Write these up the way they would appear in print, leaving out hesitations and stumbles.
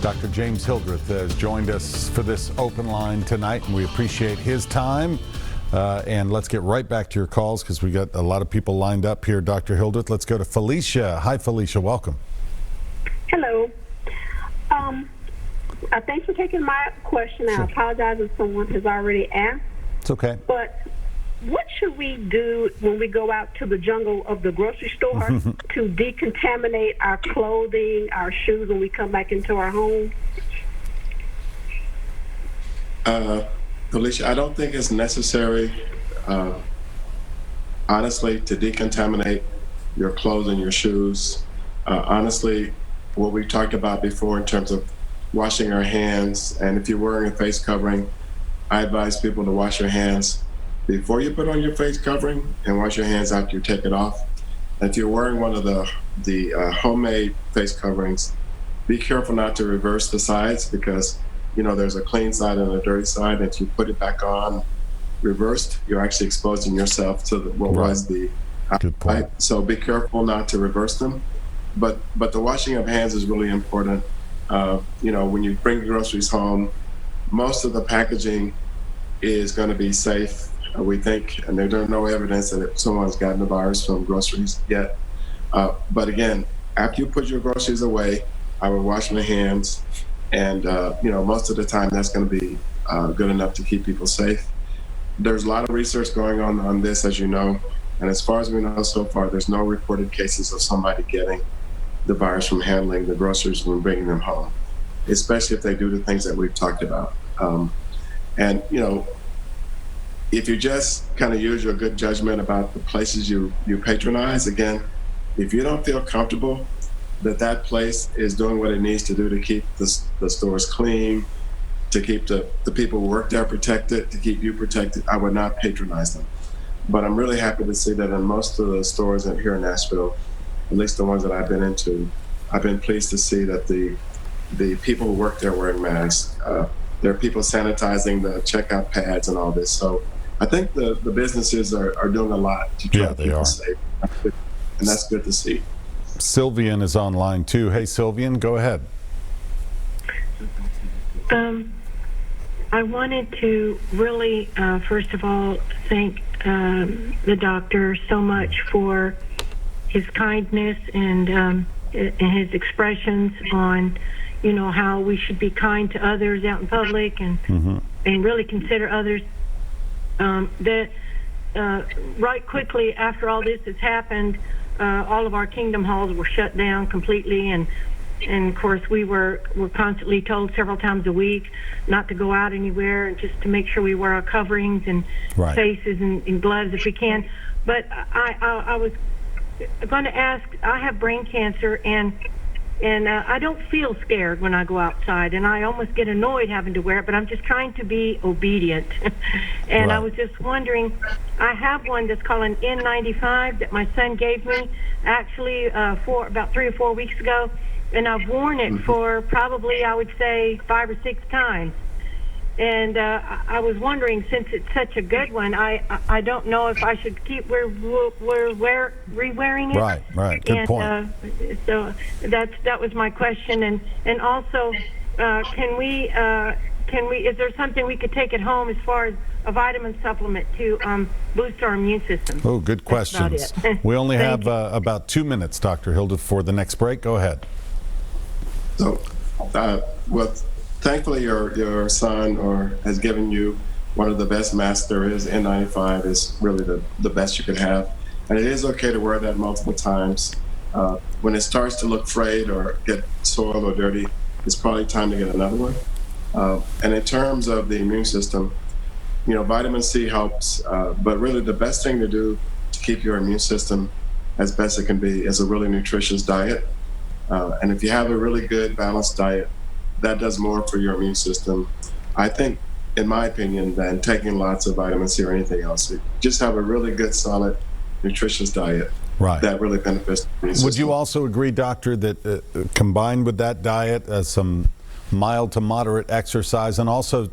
Dr. James Hildreth has joined us for this open line tonight, and we appreciate his time. And let's get right back to your calls because we got a lot of people lined up here, Dr. Hildreth. Let's go to Felicia. Hi, Felicia. Welcome. Hello. Thanks for taking my question. Sure. I apologize if someone has already asked. It's okay. But what should we do when we go out to the jungle of the grocery store to decontaminate our clothing, our shoes when we come back into our home? Felicia, I don't think it's necessary, honestly, to decontaminate your clothes and your shoes. Honestly, what we talked about before in terms of washing our hands, and if you're wearing a face covering, I advise people to wash your hands before you put on your face covering and wash your hands after you take it off. And if you're wearing one of the homemade face coverings, be careful not to reverse the sides because there's a clean side and a dirty side. And if you put it back on reversed, you're actually exposing yourself to what was the good point. So be careful not to reverse them. But the washing of hands is really important. When you bring groceries home, most of the packaging is going to be safe, we think, and there's no evidence that someone's gotten the virus from groceries yet. But again, after you put your groceries away, I would wash my hands, and most of the time that's going to be good enough to keep people safe. There's a lot of research going on this, as you know, and as far as we know so far, there's no reported cases of somebody getting the virus from handling the groceries when bringing them home, especially if they do the things that we've talked about. If you just kind of use your good judgment about the places you patronize, again, if you don't feel comfortable that place is doing what it needs to do to keep the stores clean, to keep the people who work there protected, to keep you protected, I would not patronize them. But I'm really happy to see that in most of the stores here in Nashville, at least the ones that I've been into, I've been pleased to see that the people who work there wearing masks. There are people sanitizing the checkout pads and all this. So I think the businesses are doing a lot to try to keep us safe. And that's good to see. Sylvian is online too. Hey, Sylvian, go ahead. I wanted to really, first of all, thank the doctor so much for his kindness and his expressions on, how we should be kind to others out in public and really consider others. Right quickly after all this has happened, all of our Kingdom halls were shut down completely, and of course we were constantly told several times a week not to go out anywhere and just to make sure we wear our coverings and faces and gloves if we can. But I was going to ask, I have brain cancer, and I don't feel scared when I go outside, and I almost get annoyed having to wear it, but I'm just trying to be obedient. And I was just wondering, I have one that's called an N95 that my son gave me actually about 3 or 4 weeks ago, and I've worn it for probably, I would say, 5 or 6 times. And I was wondering, since it's such a good one, I don't know if I should keep re-wearing it. Right. Good point. So that was my question. And also, can we? Is there something we could take at home as far as a vitamin supplement to boost our immune system? Oh, good questions. We only have about 2 minutes, Dr. Hildreth, for the next break. Go ahead. So, thankfully, your son has given you one of the best masks there is. N95 is really the best you could have. And it is okay to wear that multiple times. When it starts to look frayed or get soiled or dirty, it's probably time to get another one. And in terms of the immune system, vitamin C helps, but really the best thing to do to keep your immune system as best it can be is a really nutritious diet. And if you have a really good balanced diet, that does more for your immune system, I think, in my opinion, than taking lots of vitamin C or anything else. Just have a really good, solid, nutritious diet that really benefits the immune system. Would you also agree, doctor, that combined with that diet, some mild to moderate exercise, and also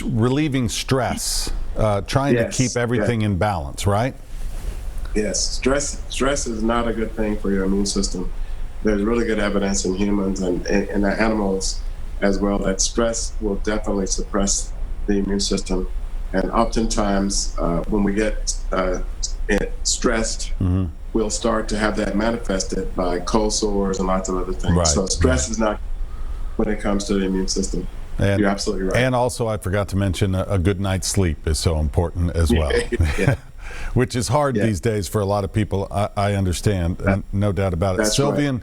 relieving stress, trying to keep everything in balance, right? Yes, stress is not a good thing for your immune system. there's really good evidence in humans and in animals as well that stress will definitely suppress the immune system. And oftentimes, when we get stressed, we'll start to have that manifested by cold sores and lots of other things. Right. So stress is not when it comes to the immune system. And, you're absolutely right. And also, I forgot to mention a good night's sleep is so important as well. Yeah. Which is hard these days for a lot of people. I understand, no doubt about it. That's Sylvian,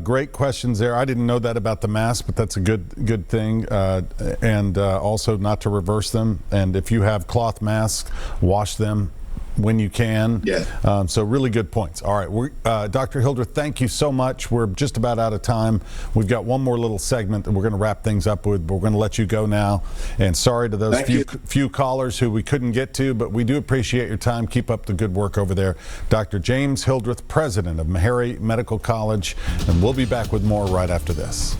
great questions there. I didn't know that about the mask, but that's a good thing. And also not to reverse them. And if you have cloth masks, wash them when you can. Yeah. So really good points. All right, Dr. Hildreth, thank you so much. We're just about out of time. We've got one more little segment that we're going to wrap things up with, but we're going to let you go now. And sorry to those few callers who we couldn't get to, but we do appreciate your time. Keep up the good work over there. Dr. James Hildreth, president of Meharry Medical College, and we'll be back with more right after this.